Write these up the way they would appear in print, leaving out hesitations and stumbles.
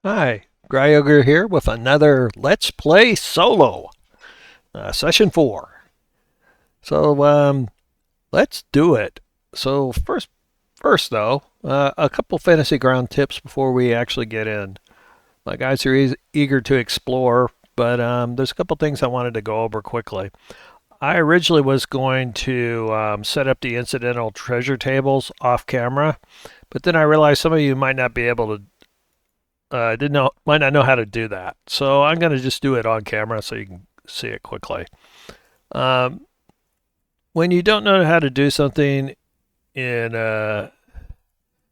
Hi, Gryoger here with another Let's Play Solo, session 4. So, let's do it. So first though, a couple fantasy ground tips before we actually get in. My guys are eager to explore, but there's a couple things I wanted to go over quickly. I originally was going to set up the incidental treasure tables off camera, but then I realized some of you might not be able to didn't know might not know how to do that. So I'm going to just do it on camera so you can see it quickly. Um, when you don't know how to do something in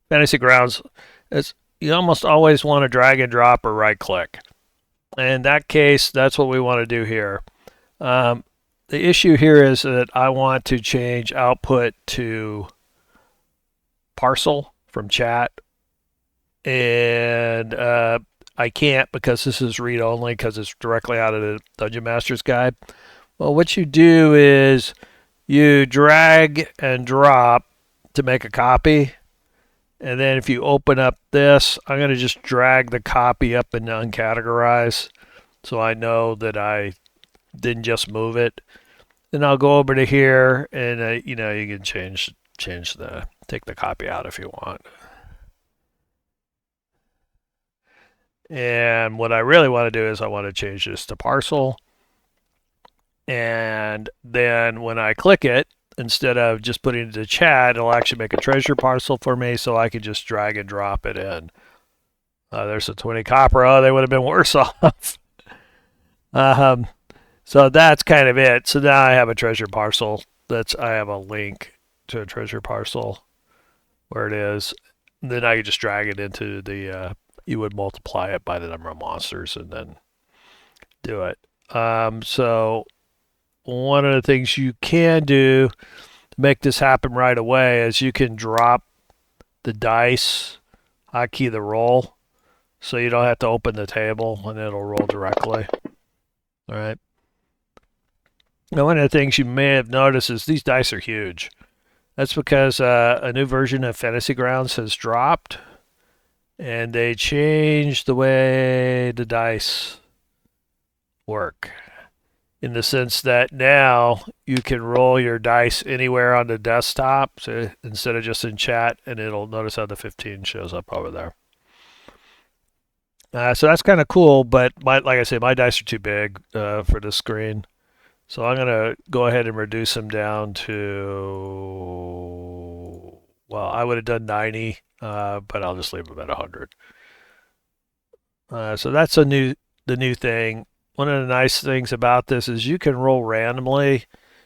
Fantasy Grounds, it's you almost always want to drag and drop or right click. In that case, that's what we want to do here. Um, the issue here is that I want to change output to Parcel from chat, and I can't because this is read only because it's directly out of the Dungeon Master's Guide. Well, what you do is you drag and drop to make a copy. And then if you open up this, I'm going to just drag the copy up and uncategorize so I know that I didn't just move it. Then I'll go over to here and you can change the take the copy out if you want. And what I really want to do is I want to change this to Parcel. And then when I click it, instead of just putting it to chat, it'll actually make a treasure parcel for me so I can just drag and drop it in. There's a 20 copper. Oh, they would have been worse off. um, so that's kind of it. So now I have a treasure parcel. I have a link to a treasure parcel where it is. And then I could just drag it into you would multiply it by the number of monsters and then do it. So one of the things you can do to make this happen right away is you can drop the dice, hotkey the roll, so you don't have to open the table and it'll roll directly. All right. Now, one of the things you may have noticed is these dice are huge. That's because a new version of Fantasy Grounds has dropped, and they changed the way the dice work, in the sense that now you can roll your dice anywhere on the desktop, so instead of just in chat, and it'll notice how the 15 shows up over there. So that's kind of cool, but like I say, my dice are too big for this screen. So I'm going to go ahead and reduce them down to, well, I would have done 90, but I'll just leave them at 100. So that's the new thing. One of the nice things about this is you can roll randomly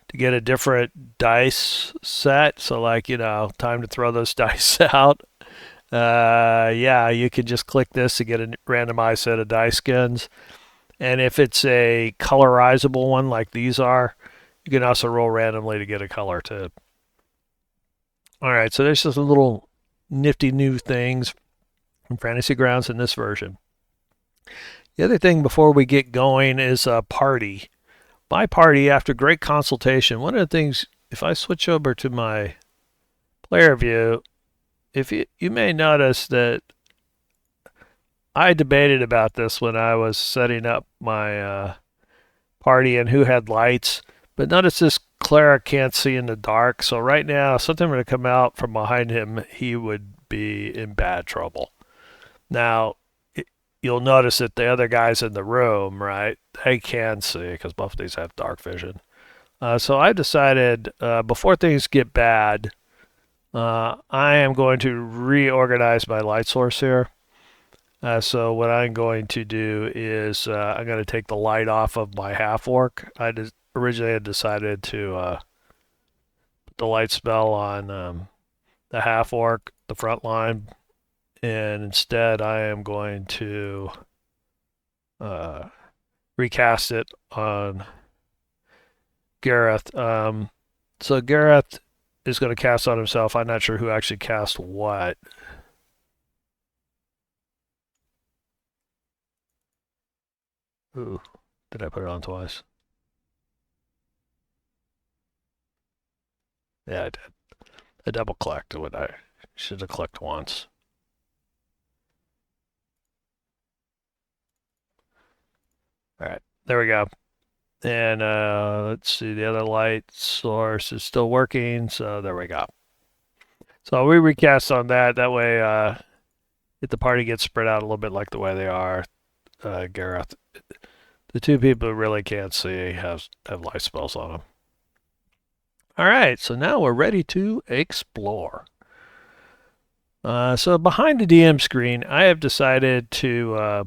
to get a different dice set. So, like, time to throw those dice out. Yeah, you can just click this to get a randomized set of dice skins. And if it's a colorizable one like these are, you can also roll randomly to get a color too. All right, so there's just a little nifty new things from Fantasy Grounds in this version. The other thing before we get going is a party. My party, after great consultation, one of the things, if I switch over to my player view, if you may notice that I debated about this when I was setting up my party and who had lights. But notice this Cleric can't see in the dark. So right now, if something were to come out from behind him, he would be in bad trouble. Now, you'll notice that the other guys in the room, right, they can see because both of these have dark vision. So I decided before things get bad, I am going to reorganize my light source here. So what I'm going to do is I'm going to take the light off of my Half Orc. Originally had decided to put the light spell on the Half Orc, the front line, and instead I am going to uh, recast it on Gareth. So Gareth is going to cast on himself. I'm not sure who actually cast what. Ooh, did I put it on twice? Yeah, I did. I double clicked when I should have clicked once. All right, there we go. And let's see, the other light source is still working, so there we go. So we recast on that. That way, if the party gets spread out a little bit like the way they are, Gareth, the two people who really can't see have life spells on them. All right, so now we're ready to explore. So behind the DM screen, I have decided to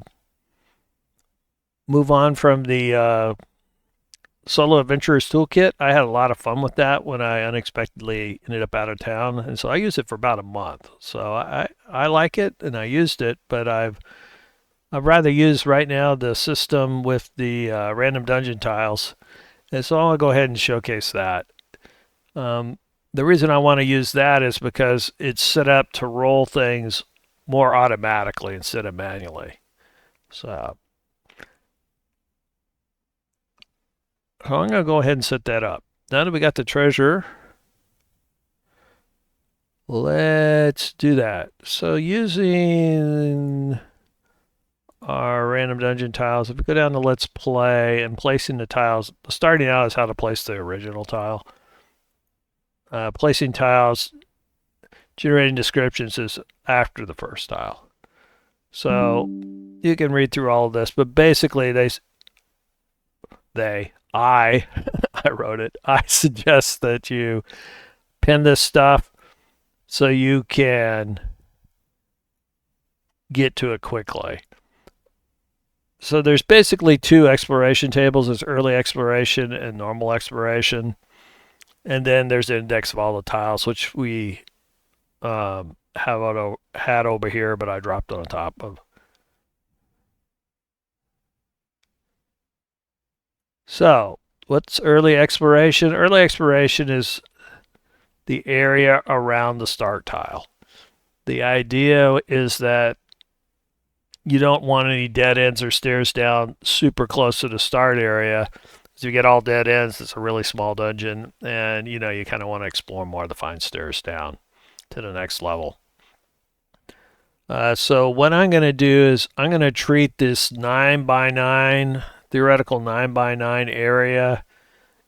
move on from the Solo Adventurers Toolkit. I had a lot of fun with that when I unexpectedly ended up out of town, and so I used it for about a month. So I like it, and I used it, but I'd rather use right now the system with the random dungeon tiles, and so I'll go ahead and showcase that. The reason I want to use that is because it's set up to roll things more automatically instead of manually. So I'm going to go ahead and set that up. Now that we got the treasure, let's do that. So using our random dungeon tiles, if we go down to Let's Play and placing the tiles, starting out is how to place the original tile. Placing tiles, generating descriptions is after the first tile. So you can read through all of this, but basically I wrote it. I suggest that you pin this stuff so you can get to it quickly. So there's basically two exploration tables. There's early exploration and normal exploration. And then there's an index of all the tiles, which we had over here, but I dropped on top of. So, what's early exploration? Early exploration is the area around the start tile. The idea is that you don't want any dead ends or stairs down super close to the start area. If you get all dead ends, it's a really small dungeon, and you kind of want to explore more to find stairs down to the next level. So what I'm going to do is I'm going to treat this 9x9, theoretical 9x9 area.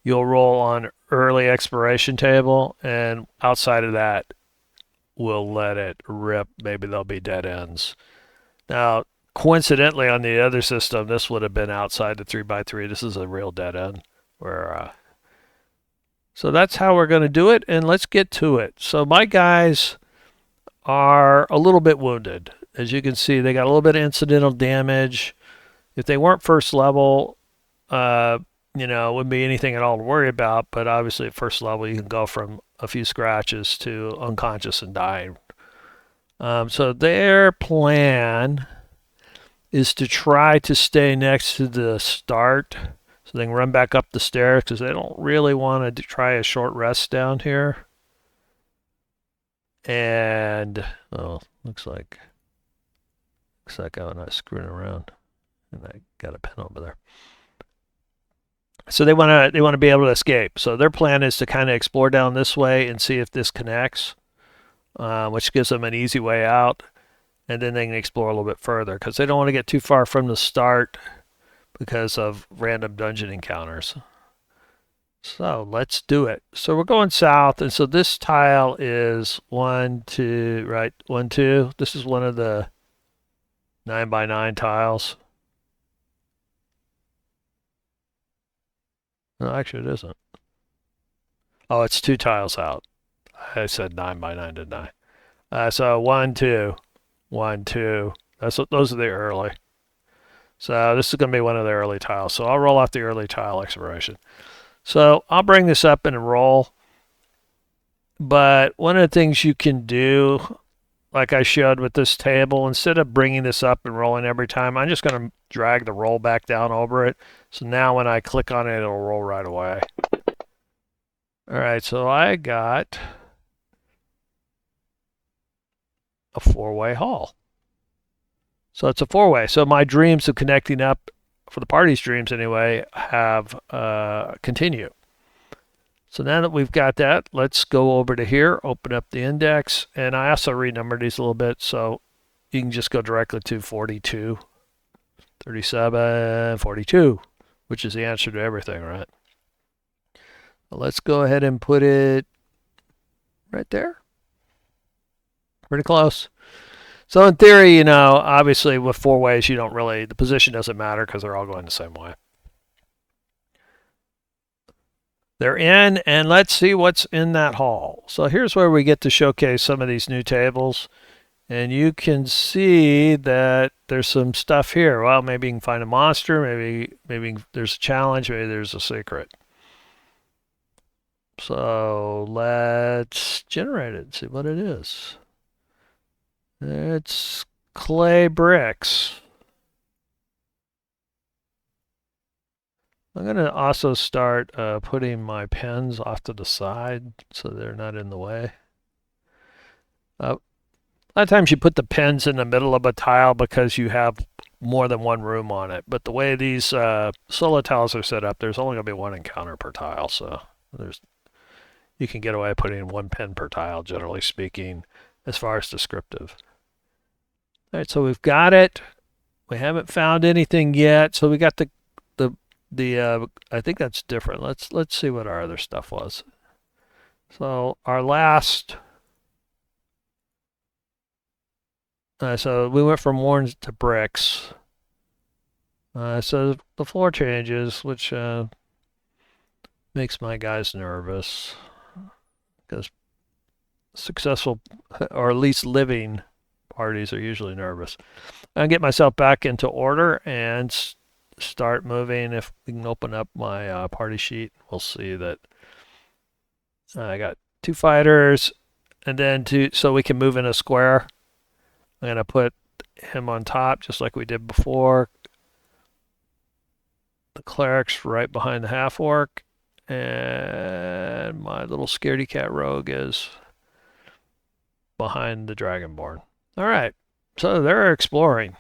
You'll roll on early exploration table, and outside of that, we'll let it rip. Maybe there'll be dead ends. Now, coincidentally, on the other system, this would have been outside the 3x3. This is a real dead end. So that's how we're going to do it, and let's get to it. So my guys are a little bit wounded. As you can see, they got a little bit of incidental damage. If they weren't first level, it wouldn't be anything at all to worry about, but obviously at first level, you can go from a few scratches to unconscious and dying. So their plan is to try to stay next to the start so they can run back up the stairs because they don't really want to try a short rest down here. And looks like I'm not screwing around, and I got a pen over there. So they want to be able to escape. So their plan is to kind of explore down this way and see if this connects, which gives them an easy way out, and then they can explore a little bit further because they don't want to get too far from the start because of random dungeon encounters. So let's do it. So we're going south, and so this tile is 1, 2, right? 1, 2. This is one of the 9x9 tiles. No, actually it isn't. Oh, it's 2 tiles out. I said 9x9, didn't I? So 1, 2, 1, 2. Those are the early. So this is going to be one of the early tiles. So I'll roll out the early tile exploration. So I'll bring this up and roll. But one of the things you can do, like I showed with this table, instead of bringing this up and rolling every time, I'm just going to drag the roll back down over it. So now when I click on it, it'll roll right away. All right, so I got a 4-way hall. So it's a 4-way. So my dreams of connecting up, for the party's dreams anyway, have continue. So now that we've got that, let's go over to here, open up the index, and I also renumbered these a little bit, so you can just go directly to 42. 37, 42, which is the answer to everything, right? Well, let's go ahead and put it right there. Pretty close. So in theory, obviously with 4 ways, you don't really, the position doesn't matter because they're all going the same way. They're in, and let's see what's in that hall. So here's where we get to showcase some of these new tables. And you can see that there's some stuff here. Well, maybe you can find a monster, maybe there's a challenge, maybe there's a secret. So let's generate it and see what it is. It's clay bricks. I'm going to also start putting my pens off to the side so they're not in the way. A lot of times you put the pens in the middle of a tile because you have more than one room on it. But the way these solo tiles are set up, there's only going to be one encounter per tile. So you can get away putting 1 pen per tile, generally speaking, as far as descriptive. All right, so we've got it. We haven't found anything yet. So we got the I think that's different. Let's see what our other stuff was. So our last, so we went from orange to bricks. So the floor changes, which makes my guys nervous because successful or at least living parties are usually nervous. I'll get myself back into order and start moving. If we can open up my party sheet, we'll see that I got 2 fighters, and then so we can move in a square. I'm going to put him on top just like we did before. The cleric's right behind the half orc, and my little scaredy cat rogue is behind the dragonborn. All right, so they're exploring.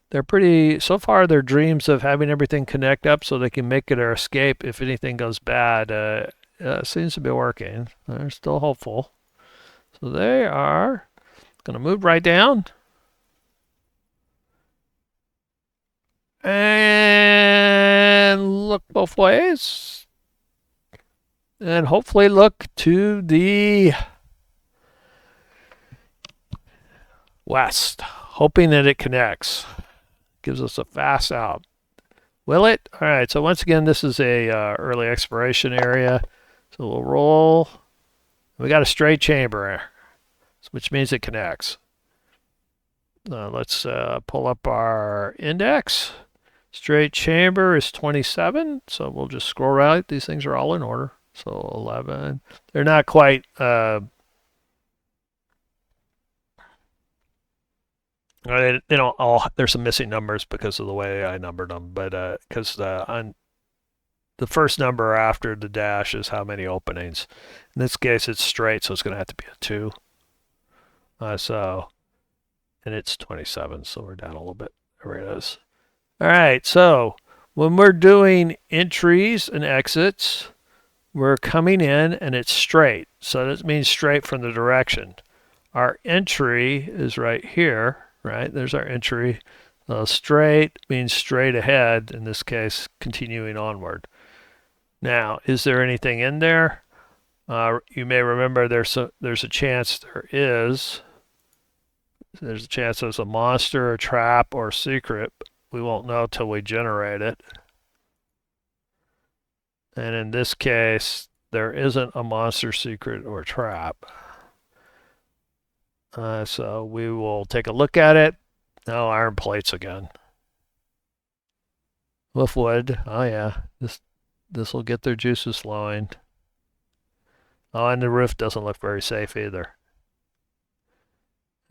They're pretty, so far their dreams of having everything connect up so they can make it or escape if anything goes bad seems to be working. They're still hopeful. So they are going to move right down. And look both ways. And hopefully look to the west, hoping that it connects. Gives us a fast out. Will it? All right, so once again, this is a early exploration area. So we'll roll. We got a straight chamber, which means it connects. Let's pull up our index. Straight chamber is 27, so we'll just scroll right. These things are all in order. So 11. They're not quite there's some missing numbers because of the way I numbered them, but because on the first number after the dash is how many openings. In this case, it's straight, so it's going to have to be a 2. And it's 27, so we're down a little bit. There it is. All right, so when we're doing entries and exits, we're coming in and it's straight. So that means straight from the direction. Our entry is right here. Right, there's our entry. Straight means straight ahead, in this case, continuing onward. Now, is there anything in there? You may remember there's a chance there is. There's a chance there's a monster, a trap, or a secret. We won't know till we generate it. And in this case, there isn't a monster, secret, or trap. So we will take a look at it. Oh, iron plates again. With wood. Oh yeah, this will get their juices flowing. Oh, and the roof doesn't look very safe either.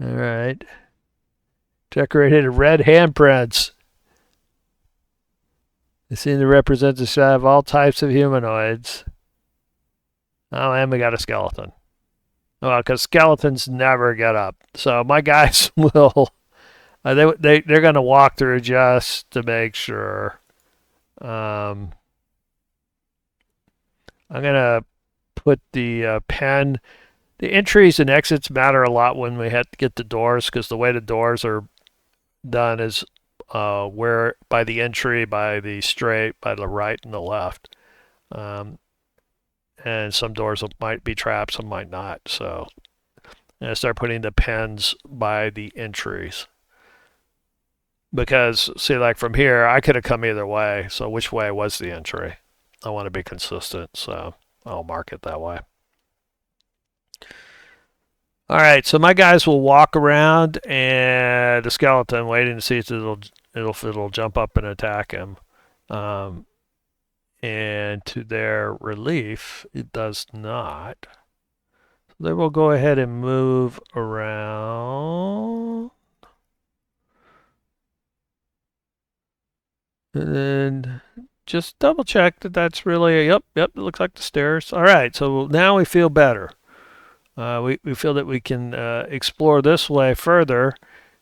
All right. Decorated red handprints. They seem to represent the shot of all types of humanoids. Oh, and we got a skeleton. Well, because skeletons never get up. So my guys will, they're going to walk through just to make sure. I'm going to put the pen. The entries and exits matter a lot when we have to get the doors because the way the doors are done is where by the entry, by the straight, by the right and the left. Um, and some doors might be trapped, some might not. So I start putting the pins by the entries. Because, see, like from here, I could have come either way. So which way was the entry? I want to be consistent, so I'll mark it that way. All right, so my guys will walk around and the skeleton, waiting to see if it'll jump up and attack him. Um, and to their relief, it does not. So they will go ahead and move around. And then just double check that that's really, yep, it looks like the stairs. All right, so now we feel better. We feel that we can explore this way further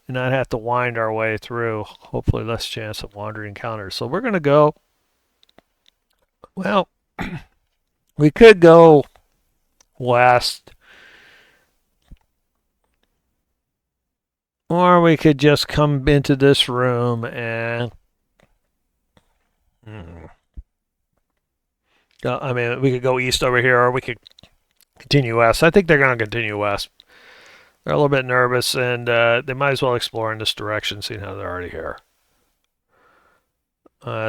and not have to wind our way through. Hopefully less chance of wandering encounters. So we're going to go, well, we could go west, or we could just come into this room and I mean, we could go east over here, or we could continue west. I think they're going to continue west. They're a little bit nervous, and they might as well explore in this direction, seeing how they're already here.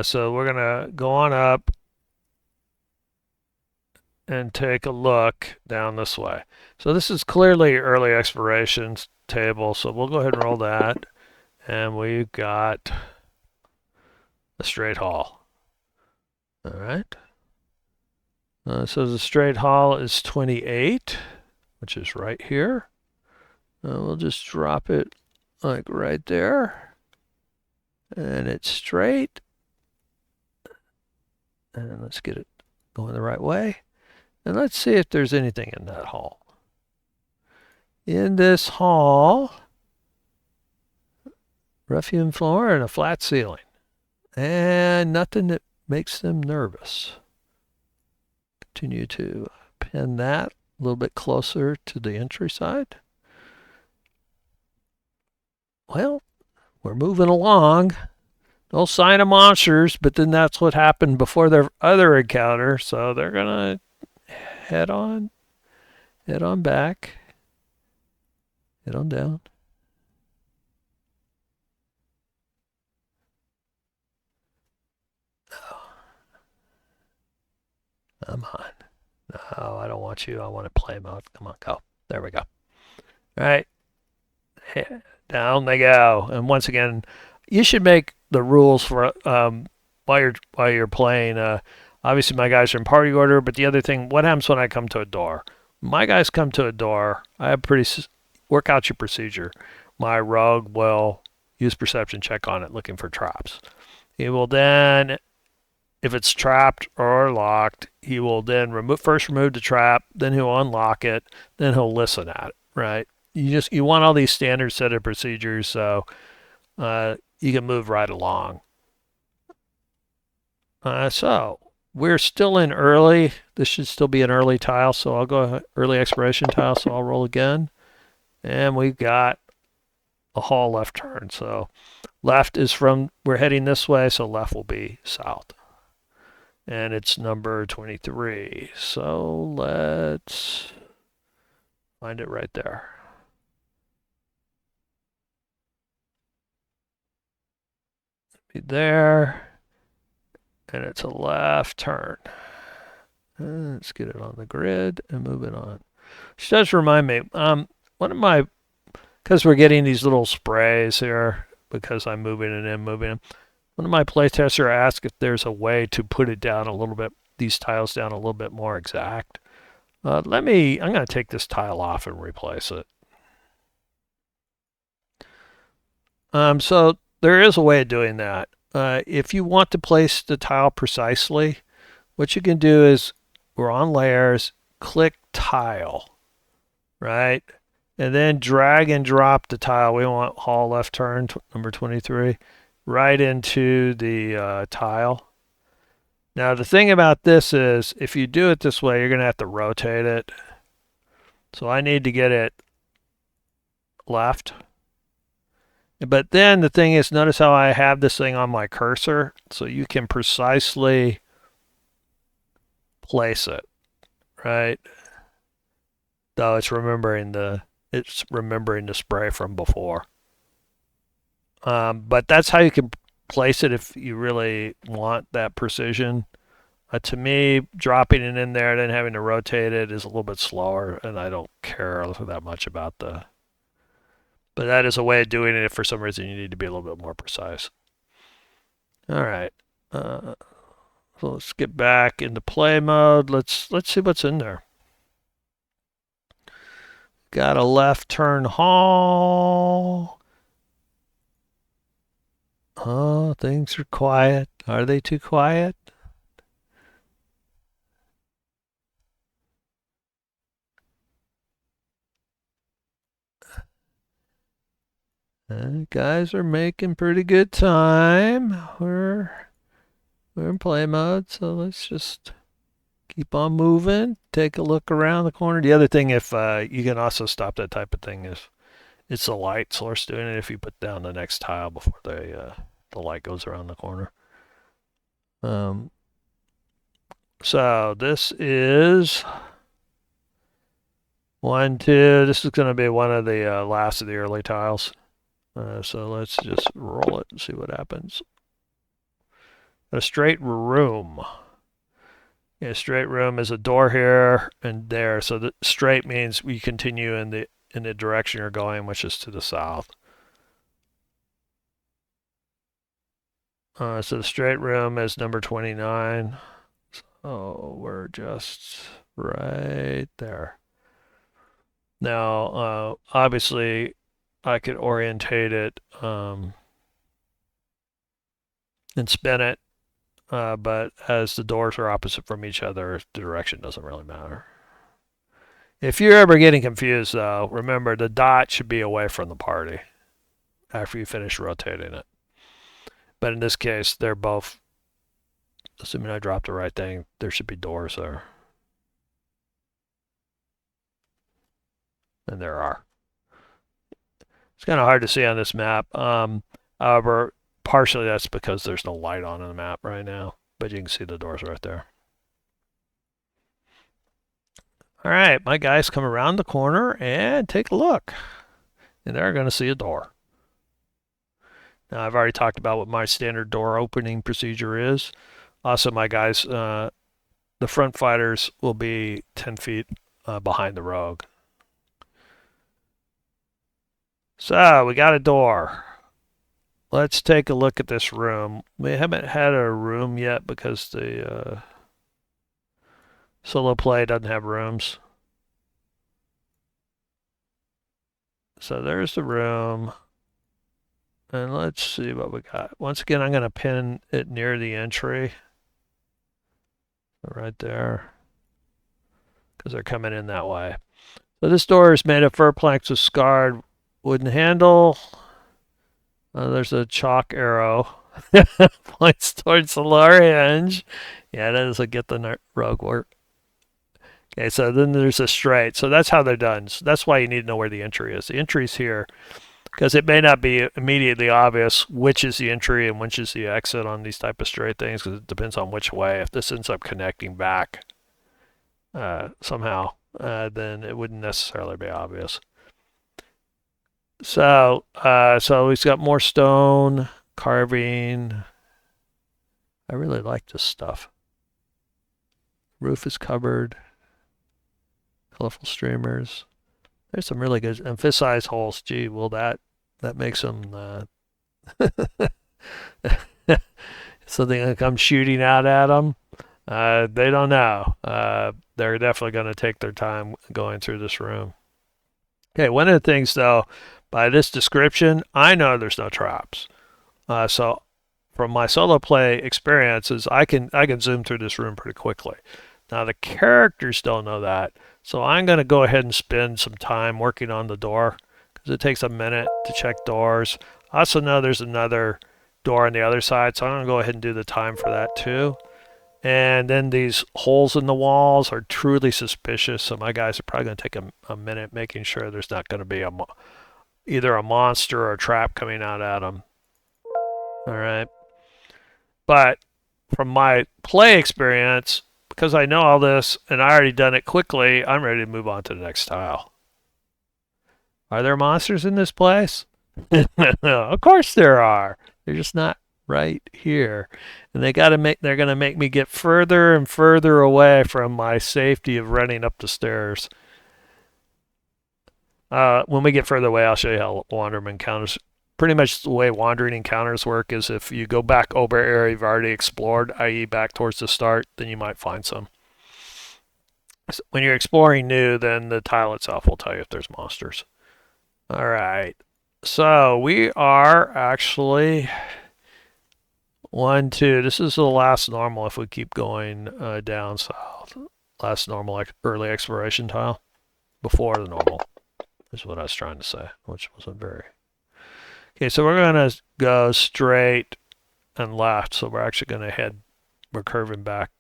So we're going to go on up and take a look down this way. So this is clearly early explorations table, so we'll go ahead and roll that. And we've got a straight hall. All right. So the straight hall is 28, which is right here. We'll just drop it like right there. And it's straight. And let's get it going the right way. And let's see if there's anything in that hall. In this hall, rough-hewn floor and a flat ceiling. And nothing that makes them nervous. Continue to pin that a little bit closer to the entry side. Well, we're moving along. No sign of monsters, but then that's what happened before their other encounter, so they're gonna head on back, head on down. Come on. No, I don't want you. I want to play mode. Come on, go. There we go. All right. Down they go. And once again, you should make the rules for while you're playing. Obviously, my guys are in party order, but the other thing, what happens when I come to a door? My guys come to a door. I have work out your procedure. My rogue will use perception check on it, looking for traps. He will then, if it's trapped or locked, he will then first remove the trap, then he'll unlock it, then he'll listen at it, right? You want all these standard set of procedures so you can move right along. So we're still in early. This should still be an early tile, so I'll go early exploration tile, so I'll roll again. And we've got a hall left turn. So left is we're heading this way, so left will be south. And it's number 23. So let's find it right there. Be there. And it's a left turn. Let's get it on the grid and move it on. Which does remind me, because we're getting these little sprays here, because I'm moving it in, moving it. One of my playtesters asked if there's a way to put it down a little bit, these tiles down a little bit more exact. I'm going to take this tile off and replace it. So there is a way of doing that. If you want to place the tile precisely, what you can do is we're on layers, click tile, right? And then drag and drop the tile. We want hall left turn, number 23, right into the tile. Now, the thing about this is if you do it this way, you're going to have to rotate it. So I need to get it left. But then the thing is, notice how I have this thing on my cursor, so you can precisely place it, right? Though it's remembering the spray from before. But that's how you can place it if you really want that precision. To me, dropping it in there and then having to rotate it is a little bit slower, and I don't care that much about the. But that is a way of doing it if for some reason you need to be a little bit more precise. All right. So let's get back into play mode. Let's see what's in there. Got a left turn hall. Oh, things are quiet. Are they too quiet? Guys are making pretty good time. We're in play mode, so let's just keep on moving. Take a look around the corner. The other thing, if you can also stop that type of thing, is it's the light source doing it. If you put down the next tile before the light goes around the corner. So this is 1, 2. This is going to be one of the last of the early tiles. So let's just roll it and see what happens. A straight room. Yeah, straight room is a door here and there. So the straight means we continue in the direction you're going, which is to the south. So the straight room is number 29. So we're just right there. Now, obviously, I could orientate it and spin it, but as the doors are opposite from each other, the direction doesn't really matter. If you're ever getting confused, though, remember the dot should be away from the party after you finish rotating it. But in this case, they're both, assuming I dropped the right thing, there should be doors there. And there are. It's kind of hard to see on this map. However, partially that's because there's no light on in the map right now, but you can see the doors right there. All right, my guys come around the corner and take a look. And they're going to see a door. Now, I've already talked about what my standard door opening procedure is. Also, my guys, the front fighters will be 10 feet behind the rogue. So, we got a door. Let's take a look at this room. We haven't had a room yet because the solo play doesn't have rooms. So there's the room. And let's see what we got. Once again, I'm going to pin it near the entry. Right there. Because they're coming in that way. So this door is made of fir planks with scarred wooden handle. There's a chalk arrow. Points towards the lower hinge. Yeah, that doesn't get the rogue work. Okay, so then there's a straight. So that's how they're done. So that's why you need to know where the entry is. The entry's here. Because it may not be immediately obvious which is the entry and which is the exit on these type of straight things, because it depends on which way. If this ends up connecting back somehow, then it wouldn't necessarily be obvious. So we've got more stone carving. I really like this stuff. Roof is covered. Colorful streamers. There's some really good emphasized holes. Gee, will that makes them something that comes shooting out at them? They don't know. They're definitely going to take their time going through this room. Okay, one of the things though, by this description, I know there's no traps. So from my solo play experiences, I can zoom through this room pretty quickly. Now the characters don't know that. So I'm going to go ahead and spend some time working on the door because it takes a minute to check doors. I also know there's another door on the other side, so I'm going to go ahead and do the time for that too. And then these holes in the walls are truly suspicious, so my guys are probably going to take a minute making sure there's not going to be either a monster or a trap coming out at them. All right. But from my play experience, because I know all this and I already done it quickly, I'm ready to move on to the next tile. Are there monsters in this place? Of course there are. They're just not right here. And they're gonna make me get further and further away from my safety of running up the stairs. When we get further away, I'll show you how Wanderer encounters. Pretty much the way wandering encounters work is if you go back over an area you've already explored, i.e. back towards the start, then you might find some. So when you're exploring new, then the tile itself will tell you if there's monsters. All right. So we are actually 1, 2. This is the last normal if we keep going down south. Last normal early exploration tile before the normal is what I was trying to say, which wasn't very. Okay, so we're going to go straight and left. So we're actually going to we're curving back.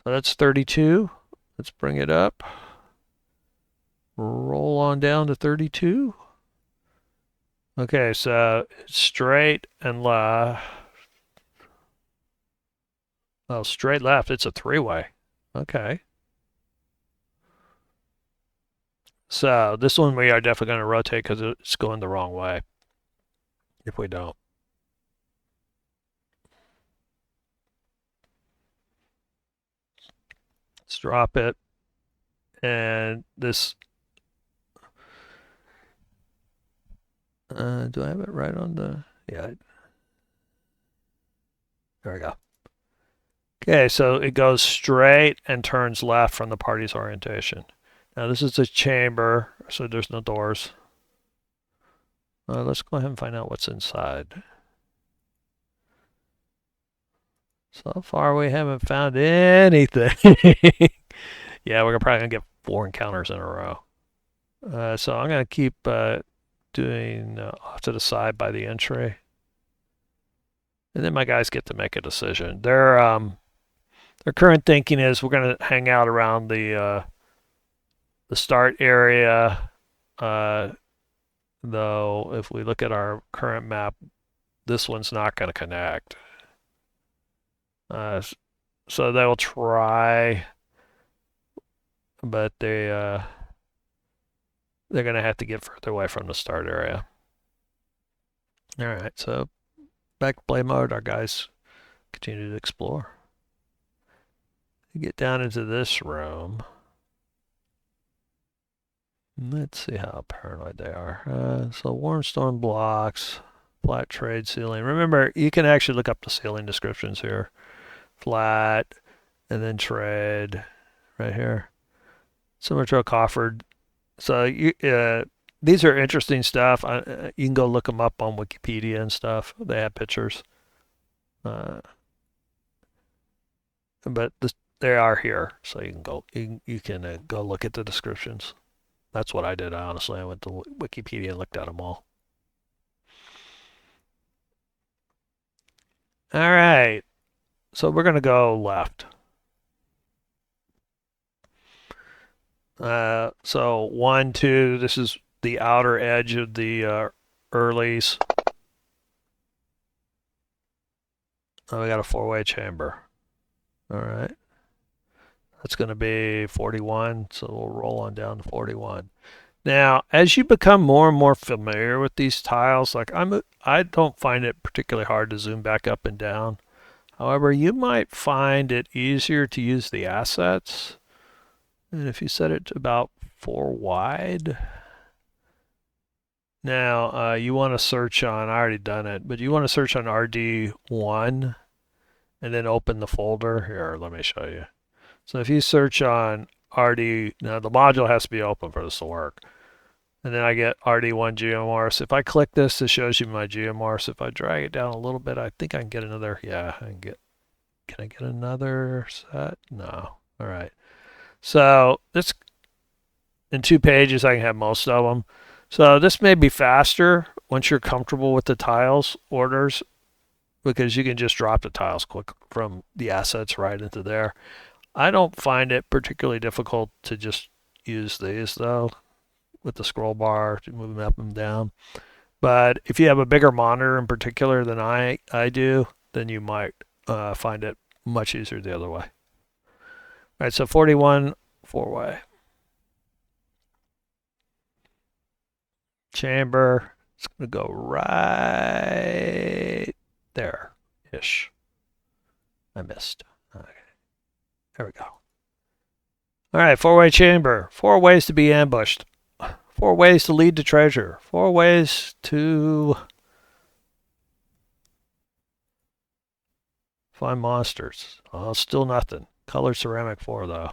So that's 32. Let's bring it up. Roll on down to 32. Okay, so it's straight and left. Oh, straight left. It's a 3-way. Okay. So this one we are definitely going to rotate because it's going the wrong way if we don't. Let's drop it. And this, do I have it right on the, yeah. There we go. Okay, so it goes straight and turns left from the party's orientation. Now this is a chamber, so there's no doors. Let's go ahead and find out what's inside. So far we haven't found anything. Yeah, we're probably going to get 4 encounters in a row. So I'm going to keep doing off to the side by the entry. And then my guys get to make a decision. Their current thinking is we're going to hang out around the start area. Though if we look at our current map, this one's not going to connect. So they will try, but they're going to have to get further away from the start area. All right, so back to play mode. Our guys continue to explore. Get down into this room. Let's see how paranoid they are. So warm stone blocks, flat trade ceiling. Remember, you can actually look up the ceiling descriptions here. Flat, and then trade right here. Similar to a coffered. So these are interesting stuff. You can go look them up on Wikipedia and stuff. They have pictures. But they are here, so you can go. You can go look at the descriptions. That's what I did. Honestly, I went to Wikipedia and looked at them all. All right, so we're gonna go left. So 1, 2. This is the outer edge of the earlies. Oh, we got a 4-way chamber. All right. That's going to be 41, so we'll roll on down to 41. Now, as you become more and more familiar with these tiles, like I don't find it particularly hard to zoom back up and down. However, you might find it easier to use the assets. And if you set it to about 4 wide. Now, you want to search on, I already done it, but you want to search on RD1 and then open the folder. Here, let me show you. So if you search on RD, now the module has to be open for this to work. And then I get RD1 geomorphs. If I click this, it shows you my geomorphs. If I drag it down a little bit, I think I can get another, yeah, can I get another set? No. All right. So this, in 2 pages, I can have most of them. So this may be faster once you're comfortable with the tiles orders, because you can just drop the tiles quick from the assets right into there. I don't find it particularly difficult to just use these though, with the scroll bar to move them up and down. But if you have a bigger monitor in particular than I do, then you might find it much easier the other way. All right, so 41 four-way. Chamber. It's going to go right there-ish. I missed. Okay. There we go. All right, four-way chamber. 4 ways to be ambushed. 4 ways to lead to treasure. 4 ways to find monsters. Oh, still nothing. Colored ceramic 4, though.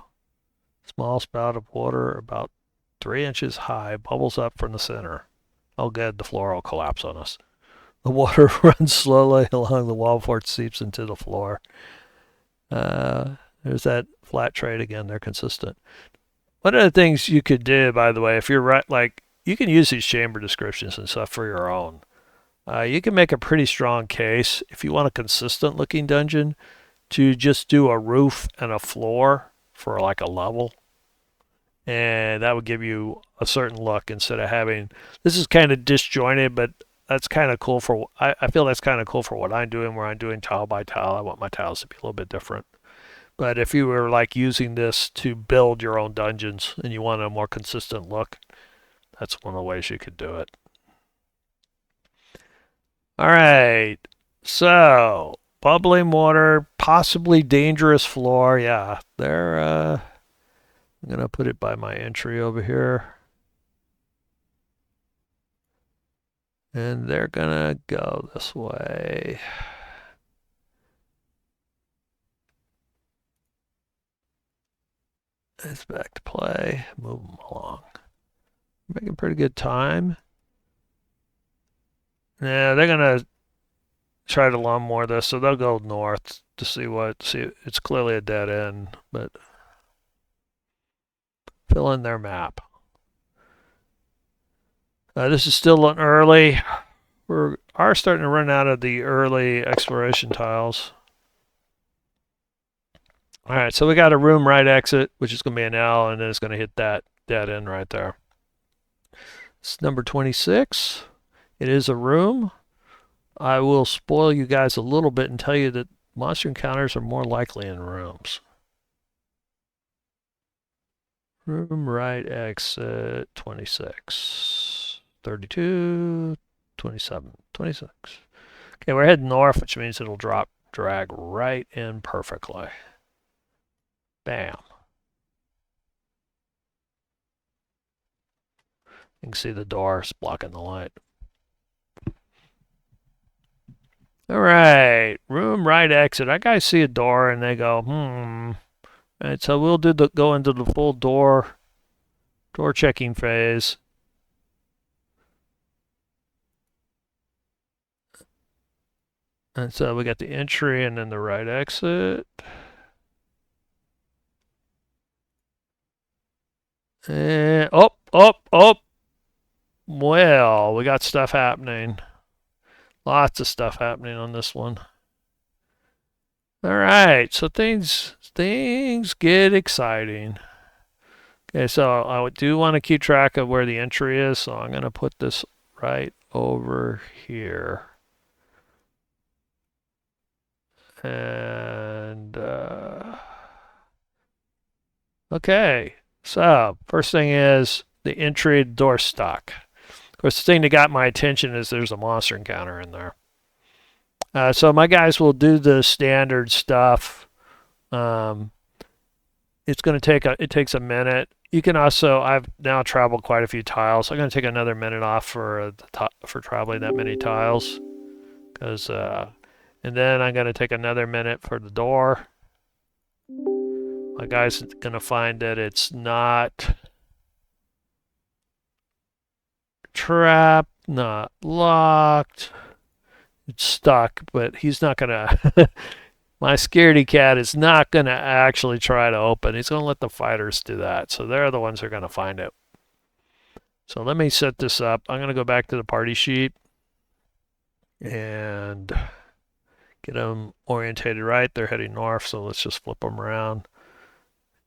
Small spout of water about 3 inches high bubbles up from the center. Oh, good. The floor will collapse on us. The water runs slowly along the wall before it seeps into the floor. There's that flat trade again. They're consistent. One of the things you could do, by the way, if you're right, like you can use these chamber descriptions and stuff for your own. You can make a pretty strong case if you want a consistent looking dungeon to just do a roof and a floor for like a level. And that would give you a certain look instead of having, this is kind of disjointed, but that's kind of cool for, I feel that's kind of cool for what I'm doing, where I'm doing tile by tile. I want my tiles to be a little bit different. But if you were like using this to build your own dungeons and you want a more consistent look, that's one of the ways you could do it. All right, so bubbling water, possibly dangerous floor. Yeah, I'm gonna put it by my entry over here. And they're gonna go this way. It's back to play. Move them along. Making pretty good time. Yeah, they're gonna try to lawnmower this, so they'll go north to see it's clearly a dead end, but fill in their map. This is still an early. We are starting to run out of the early exploration tiles. All right, so we got a room right exit, which is going to be an L, and then it's going to hit that dead end right there. It's number 26. It is a room. I will spoil you guys a little bit and tell you that monster encounters are more likely in rooms. Room right exit 26, 32, 27, 26. Okay, we're heading north, which means it'll drag right in perfectly. Bam. You can see the doors blocking the light. All right, room right exit. I guys see a door and they go, All right, so we'll go into the full door checking phase. And so we got the entry and then the right exit. And oh. Well, we got stuff happening. Lots of stuff happening on this one. All right, so things get exciting. Okay, so I do want to keep track of where the entry is, so I'm going to put this right over here. And okay, so first thing is the entry door stuck. Of course, the thing that got my attention is there's a monster encounter in there. So my guys will do the standard stuff. It's going to take it takes a minute. You can also, I've now traveled quite a few tiles. I'm going to take another minute off for traveling that many tiles, because and then I'm going to take another minute for the door. My guy's going to find that it's not trapped, not locked. It's stuck, but he's not going to... My scaredy cat is not going to actually try to open. He's going to let the fighters do that. So they're the ones who are going to find it. So let me set this up. I'm going to go back to the party sheet and get them orientated right. They're heading north, so let's just flip them around.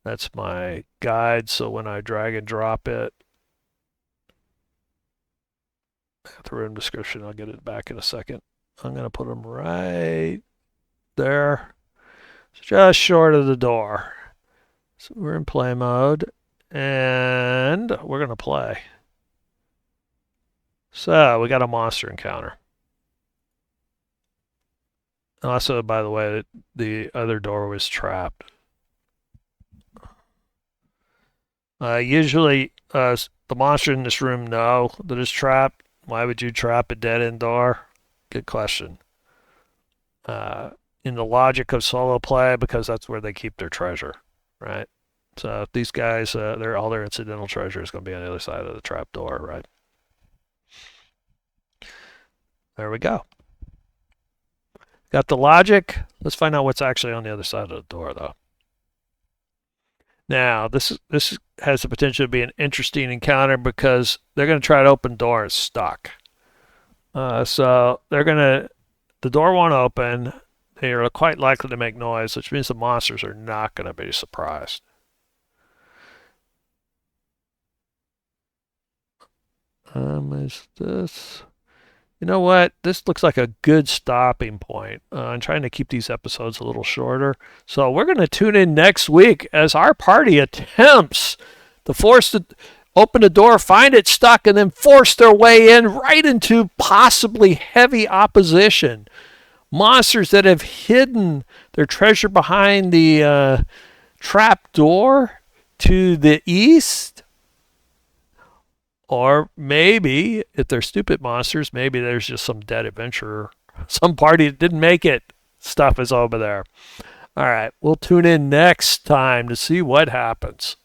That's my guide, so when I drag and drop it, the room description. I'll get it back in a second. I'm going to put them right there, just short of the door. So we're in play mode, and we're going to play. So we got a monster encounter. Also, by the way, the other door was trapped. Usually, the monster in this room know that it's trapped. Why would you trap a dead-end door? Good question. In the logic of solo play, because that's where they keep their treasure, right? So these guys, all their incidental treasure is going to be on the other side of the trap door, right? There we go. Got the logic. Let's find out what's actually on the other side of the door, though. Now, this has the potential to be an interesting encounter because they're going to try to open the door and it's stuck. So the door won't open. They are quite likely to make noise, which means the monsters are not going to be surprised. Is this? You know what? This looks like a good stopping point. I'm trying to keep these episodes a little shorter. So we're going to tune in next week as our party attempts to force the open the door, find it stuck, and then force their way in right into possibly heavy opposition. Monsters that have hidden their treasure behind the trap door to the east. Or maybe, if they're stupid monsters, maybe there's just some dead adventurer, some party that didn't make it. Stuff is over there. All right, we'll tune in next time to see what happens.